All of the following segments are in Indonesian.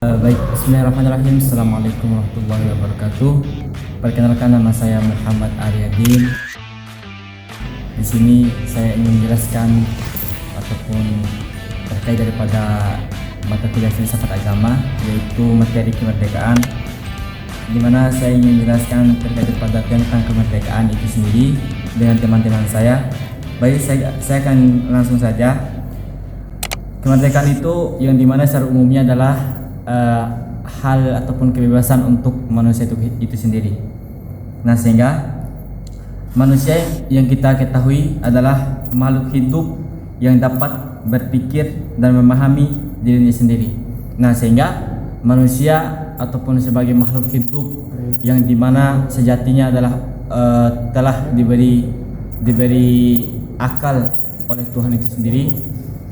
Baik, bismillahirrahmanirrahim. Assalamualaikum warahmatullahi wabarakatuh. Perkenalkan, nama saya Muhammad Aryadin. Di sini saya ingin menjelaskan ataupun terkait daripada mata kuliah filsafat agama, yaitu materi kemerdekaan, di mana saya ingin menjelaskan terkait daripada tentang kemerdekaan itu sendiri dengan teman-teman saya. Baik, saya akan langsung saja. Kemerdekaan itu yang dimana secara umumnya adalah hal ataupun kebebasan untuk manusia itu sendiri. Nah, sehingga manusia yang kita ketahui adalah makhluk hidup yang dapat berpikir dan memahami dirinya sendiri. Nah, sehingga manusia ataupun sebagai makhluk hidup yang dimana sejatinya adalah telah diberi akal oleh Tuhan itu sendiri,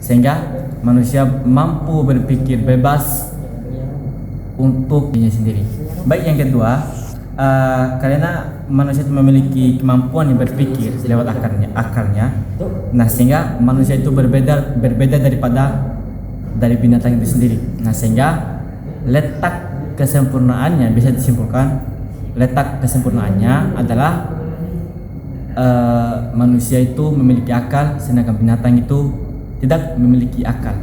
sehingga manusia mampu berpikir bebas untuk dirinya sendiri. Baik, yang kedua, karena manusia itu memiliki kemampuan yang berpikir lewat akalnya. Nah, sehingga manusia itu berbeda dari binatang itu sendiri. Nah, sehingga letak kesempurnaannya bisa disimpulkan, letak kesempurnaannya adalah manusia itu memiliki akal, sedangkan binatang itu tidak memiliki akal.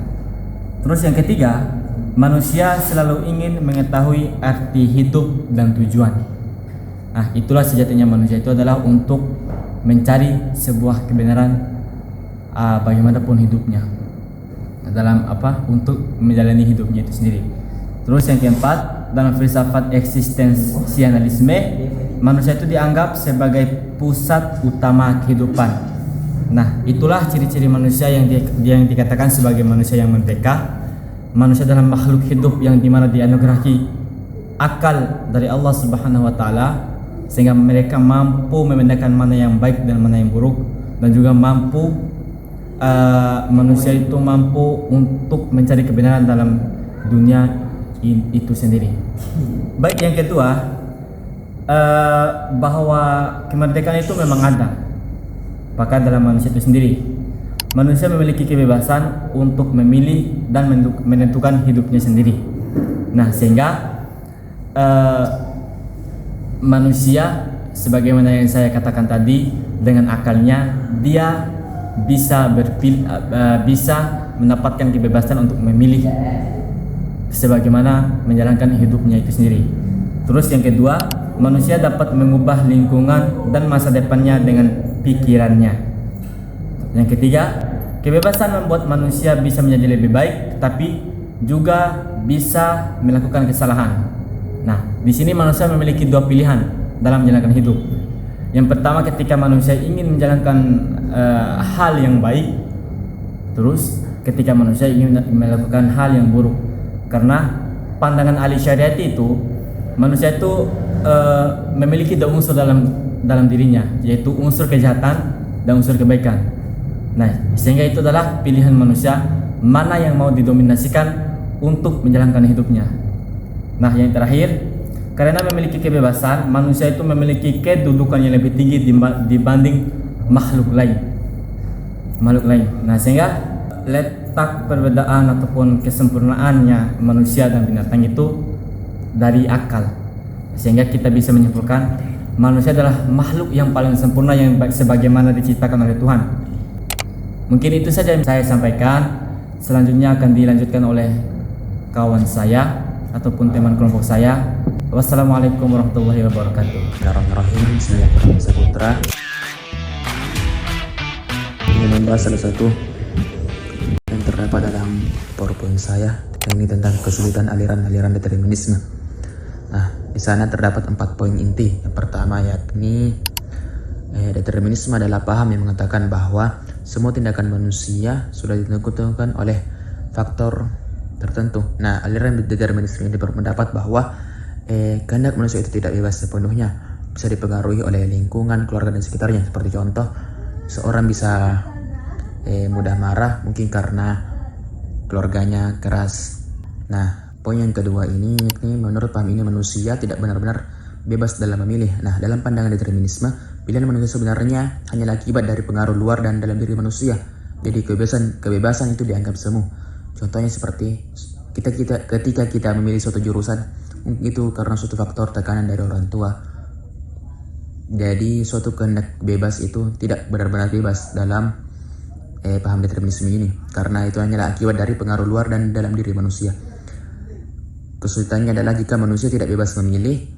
Terus yang ketiga, manusia selalu ingin mengetahui arti hidup dan tujuan. Nah, itulah sejatinya manusia itu adalah untuk mencari sebuah kebenaran bagaimanapun hidupnya, dalam untuk menjalani hidupnya itu sendiri. Terus yang keempat, dalam filsafat eksistensialisme, manusia itu dianggap sebagai pusat utama kehidupan. Nah, itulah ciri-ciri manusia yang dikatakan sebagai manusia yang merdeka. Manusia adalah makhluk hidup yang dimana dianugerahi akal dari Allah Subhanahu wa Ta'ala, sehingga mereka mampu membedakan mana yang baik dan mana yang buruk, dan juga manusia itu mampu untuk mencari kebenaran dalam dunia itu sendiri. Baik, yang kedua, bahwa kemerdekaan itu memang ada, bahkan dalam manusia itu sendiri. Manusia memiliki kebebasan untuk memilih dan menentukan hidupnya sendiri. Nah, sehingga manusia, sebagaimana yang saya katakan tadi, dengan akalnya dia bisa mendapatkan kebebasan untuk memilih sebagaimana menjalankan hidupnya itu sendiri. Terus yang kedua, manusia dapat mengubah lingkungan dan masa depannya dengan pikirannya. Yang ketiga, kebebasan membuat manusia bisa menjadi lebih baik, tapi juga bisa melakukan kesalahan. Nah, di sini manusia memiliki dua pilihan dalam menjalankan hidup. Yang pertama, ketika manusia ingin menjalankan hal yang baik, terus ketika manusia ingin melakukan hal yang buruk. Karena pandangan ahli syariat itu, manusia itu memiliki dua unsur dalam dirinya, yaitu unsur kejahatan dan unsur kebaikan. Nah, sehingga itu adalah pilihan manusia mana yang mau didominasikan untuk menjalankan hidupnya. Nah, yang terakhir, karena memiliki kebebasan, manusia itu memiliki kedudukan yang lebih tinggi dibanding makhluk lain. Nah, sehingga letak perbedaan ataupun kesempurnaannya manusia dan binatang itu dari akal. Sehingga kita bisa menyimpulkan manusia adalah makhluk yang paling sempurna yang sebagaimana diciptakan oleh Tuhan. Mungkin itu saja yang saya sampaikan. Selanjutnya akan dilanjutkan oleh kawan saya ataupun teman kelompok saya. Wassalamualaikum warahmatullahi wabarakatuh. Bismillahirrahmanirrahim. Saya Kurang Saputra ingin membahas salah satu yang terdapat dalam PowerPoint saya, ini tentang kesulitan aliran-aliran determinisme. Nah, di sana terdapat 4 poin inti. Yang pertama yakni determinisme adalah paham yang mengatakan bahwa semua tindakan manusia sudah ditentukan oleh faktor tertentu. Nah, aliran determinisme ini berpendapat bahwa kehendak manusia itu tidak bebas sepenuhnya, bisa dipengaruhi oleh lingkungan, keluarga dan sekitarnya. Seperti contoh, seorang bisa mudah marah mungkin karena keluarganya keras. Nah, poin yang kedua ini menurut paham ini manusia tidak benar-benar bebas dalam memilih. Nah, dalam pandangan determinisme, pilihan manusia sebenarnya hanyalah akibat dari pengaruh luar dan dalam diri manusia. Jadi kebebasan itu dianggap semu. Contohnya seperti ketika kita memilih suatu jurusan, mungkin itu karena suatu faktor tekanan dari orang tua. Jadi suatu kehendak bebas itu tidak benar-benar bebas dalam paham determinisme ini, karena itu hanyalah akibat dari pengaruh luar dan dalam diri manusia. Kesulitannya adalah jika manusia tidak bebas memilih,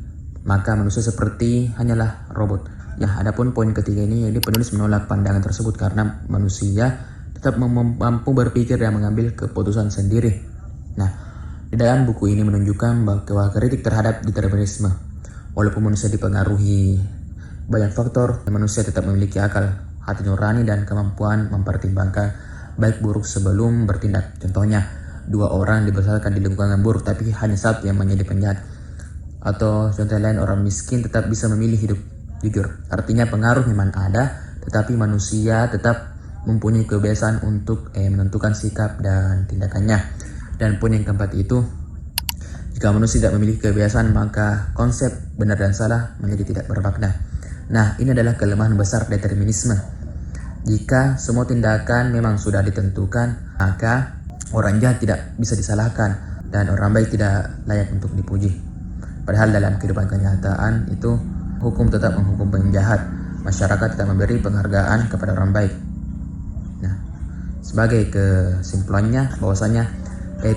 maka manusia seperti hanyalah robot. Ya, adapun poin ketiga ini, jadi penulis menolak pandangan tersebut karena manusia tetap mampu berpikir dan mengambil keputusan sendiri. Nah, di dalam buku ini menunjukkan bahwa kritik terhadap determinisme, walaupun manusia dipengaruhi banyak faktor, manusia tetap memiliki akal, hati nurani, dan kemampuan mempertimbangkan baik buruk sebelum bertindak. Contohnya, 2 orang dibesarkan di lingkungan buruk tapi hanya satu yang menjadi penjahat. Atau contoh lain, orang miskin tetap bisa memilih hidup jujur. Artinya pengaruh memang ada, tetapi manusia tetap mempunyai kebiasaan untuk menentukan sikap dan tindakannya. Dan poin yang keempat itu, jika manusia tidak memiliki kebiasaan, maka konsep benar dan salah menjadi tidak bermakna. Nah, ini adalah kelemahan besar determinisme. Jika semua tindakan memang sudah ditentukan, maka orang jahat tidak bisa disalahkan dan orang baik tidak layak untuk dipuji. Padahal dalam kehidupan kenyataan itu, hukum tetap menghukum penjahat. Masyarakat tidak memberi penghargaan kepada orang baik. Nah, sebagai kesimpulannya bahwasanya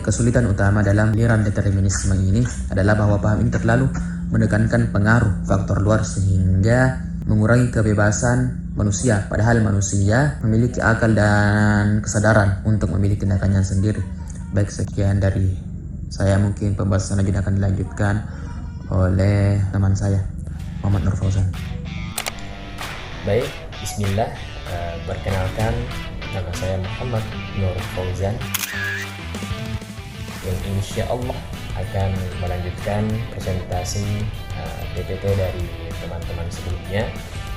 kesulitan utama dalam aliran determinisme ini adalah bahwa paham ini terlalu menekankan pengaruh faktor luar sehingga mengurangi kebebasan manusia, padahal manusia memiliki akal dan kesadaran untuk memilih tindakannya sendiri. Baik, sekian dari saya. Mungkin pembahasan lanjut akan dilanjutkan oleh teman saya, Muhammad Nur Fauzan. Baik, bismillah. Perkenalkan, nama saya Muhammad Nur Fauzan yang insya Allah akan melanjutkan presentasi PPT dari teman-teman sebelumnya,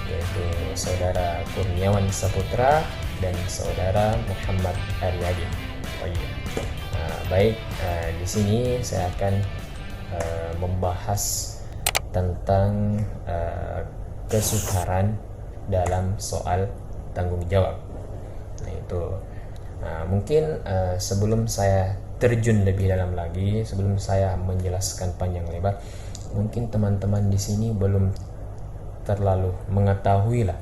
yaitu Saudara Kurniawan Saputra dan Saudara Muhammad Aryadi. Baik, di sini saya akan membahas tentang kesukaran dalam soal tanggung jawab. Mungkin sebelum saya terjun lebih dalam lagi, sebelum saya menjelaskan panjang lebar, mungkin teman-teman di sini belum terlalu mengetahui lah,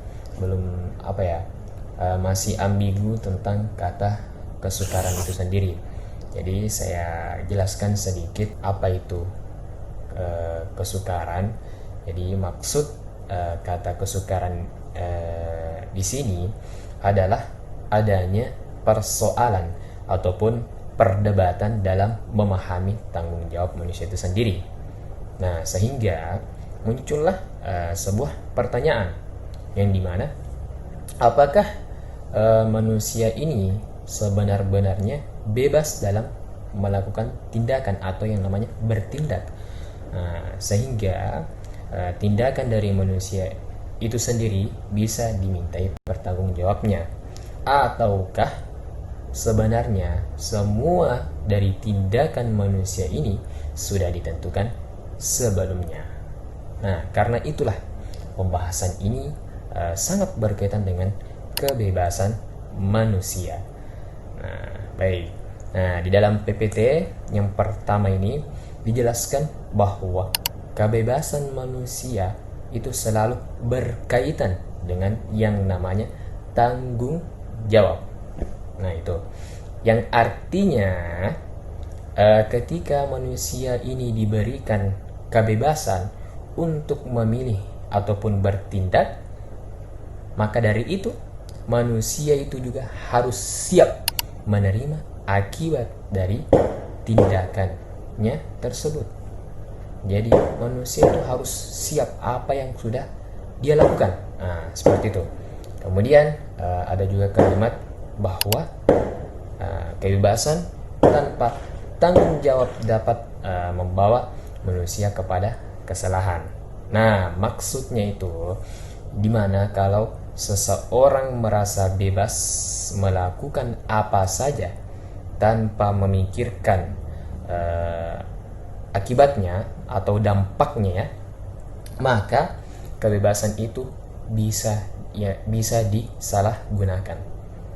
masih ambigu tentang kata kesukaran itu sendiri. Jadi saya jelaskan sedikit apa itu kesukaran. Jadi maksud kata kesukaran di sini adalah adanya persoalan ataupun perdebatan dalam memahami tanggung jawab manusia itu sendiri. Nah, sehingga muncullah sebuah pertanyaan yang dimana apakah manusia ini sebenar-benarnya bebas dalam melakukan tindakan atau yang namanya bertindak. Nah, sehingga tindakan dari manusia itu sendiri bisa dimintai pertanggungjawabnya, ataukah sebenarnya semua dari tindakan manusia ini sudah ditentukan sebelumnya. Nah, karena itulah pembahasan ini sangat berkaitan dengan kebebasan manusia. Nah, baik. Nah, di dalam PPT yang pertama ini dijelaskan bahwa kebebasan manusia itu selalu berkaitan dengan yang namanya tanggung jawab. Nah, itu yang artinya ketika manusia ini diberikan kebebasan untuk memilih ataupun bertindak, maka dari itu manusia itu juga harus siap menerima akibat dari tindakannya tersebut. Jadi manusia itu harus siap apa yang sudah dia lakukan. Nah, seperti itu. Kemudian ada juga kalimat bahwa kebebasan tanpa tanggung jawab dapat membawa manusia kepada kesalahan. Nah, maksudnya itu dimana kalau seseorang merasa bebas melakukan apa saja tanpa memikirkan akibatnya atau dampaknya, ya, maka kebebasan itu bisa disalahgunakan.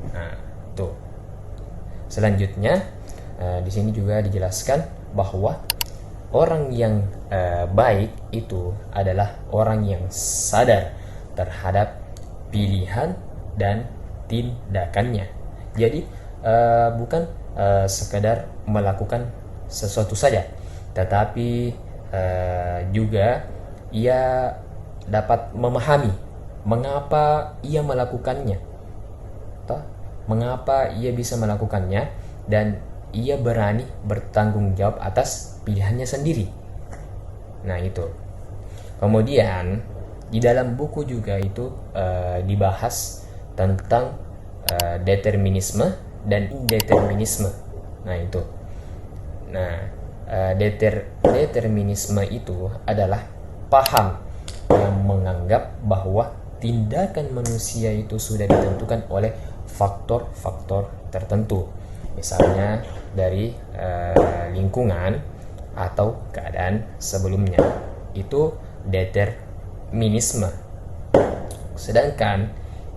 Nah, tuh. Selanjutnya di sini juga dijelaskan bahwa orang yang baik itu adalah orang yang sadar terhadap pilihan dan tindakannya. Jadi bukan sekadar melakukan sesuatu saja, tetapi juga ia dapat memahami mengapa ia melakukannya, mengapa ia bisa melakukannya, dan ia berani bertanggung jawab atas pilihannya sendiri. Nah itu. Kemudian di dalam buku juga itu dibahas tentang determinisme dan indeterminisme. Nah itu. Nah, determinisme itu adalah paham yang menganggap bahwa tindakan manusia itu sudah ditentukan oleh faktor-faktor tertentu, misalnya dari lingkungan atau keadaan sebelumnya. Itu determinisme. Sedangkan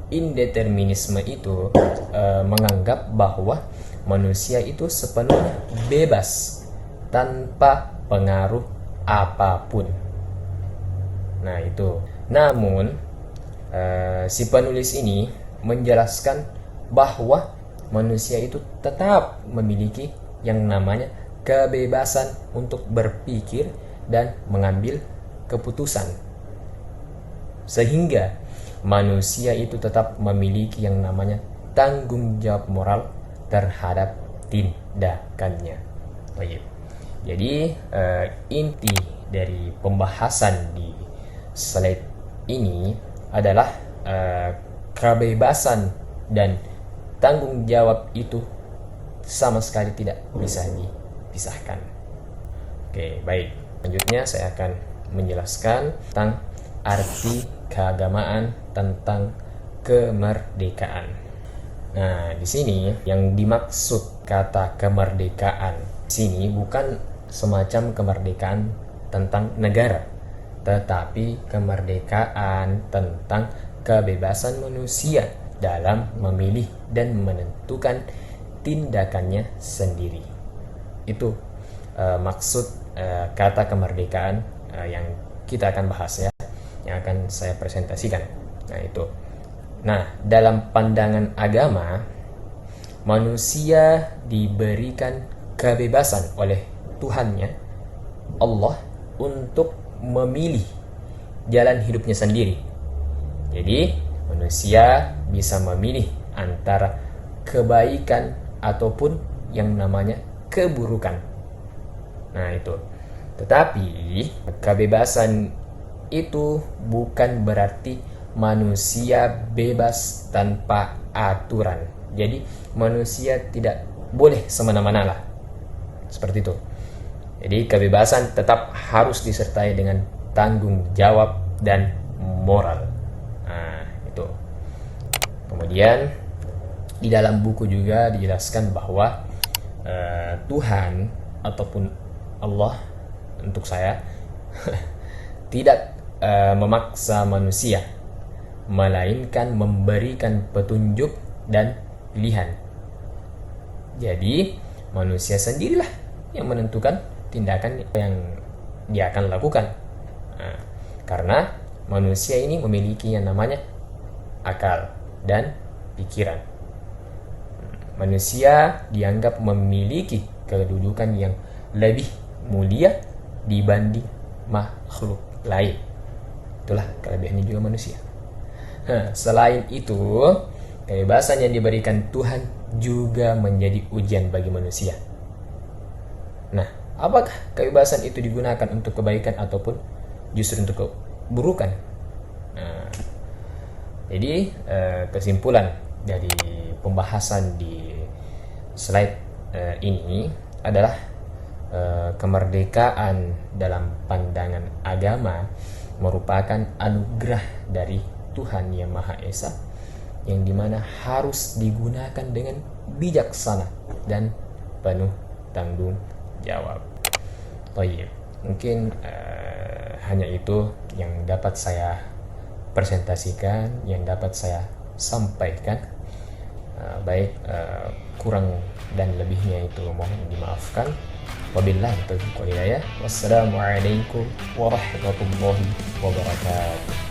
indeterminisme itu menganggap bahwa manusia itu sepenuhnya bebas tanpa pengaruh apapun. Nah itu. Namun si penulis ini menjelaskan bahwa manusia itu tetap memiliki yang namanya kebebasan untuk berpikir dan mengambil keputusan, sehingga manusia itu tetap memiliki yang namanya tanggung jawab moral terhadap tindakannya. Baik. Jadi inti dari pembahasan di slide ini adalah kebebasan dan tanggung jawab itu sama sekali tidak bisa dipisahkan. Oke, baik. Selanjutnya saya akan menjelaskan tentang arti keagamaan tentang kemerdekaan. Nah, di sini yang dimaksud kata kemerdekaan di sini bukan semacam kemerdekaan tentang negara, tetapi kemerdekaan tentang kebebasan manusia dalam memilih dan menentukan tindakannya sendiri. Itu maksud kata kemerdekaan yang kita akan bahas ya, yang akan saya presentasikan. Nah itu. Nah, dalam pandangan agama, manusia diberikan kebebasan oleh Tuhannya, Allah, untuk memilih jalan hidupnya sendiri. Jadi, manusia bisa memilih antara kebaikan ataupun yang namanya keburukan. Nah, itu. Tetapi, kebebasan itu bukan berarti manusia bebas tanpa aturan. Jadi manusia tidak boleh semena-mena lah, seperti itu. Jadi kebebasan tetap harus disertai dengan tanggung jawab dan moral. Nah itu. Kemudian di dalam buku juga dijelaskan bahwa Tuhan ataupun Allah untuk saya tidak memaksa manusia, melainkan memberikan petunjuk dan pilihan. Jadi manusia sendirilah yang menentukan tindakan yang dia akan lakukan. Nah, karena manusia ini memiliki yang namanya akal dan pikiran. Manusia dianggap memiliki kedudukan yang lebih mulia dibanding makhluk lain. Itulah kelebihannya juga manusia. Selain itu, kebebasan yang diberikan Tuhan juga menjadi ujian bagi manusia. Nah, apakah kebebasan itu digunakan untuk kebaikan ataupun justru untuk keburukan? Nah, jadi kesimpulan dari pembahasan di slide ini adalah kemerdekaan dalam pandangan agama merupakan anugerah dari Tuhan Yang Maha Esa, yang dimana harus digunakan dengan bijaksana dan penuh tanggung jawab. Baik, mungkin hanya itu yang dapat saya presentasikan, yang dapat saya sampaikan. kurang dan lebihnya itu mohon dimaafkan. Wabillahi taufiq wal hidayah. Wassalamualaikum warahmatullahi wabarakatuh.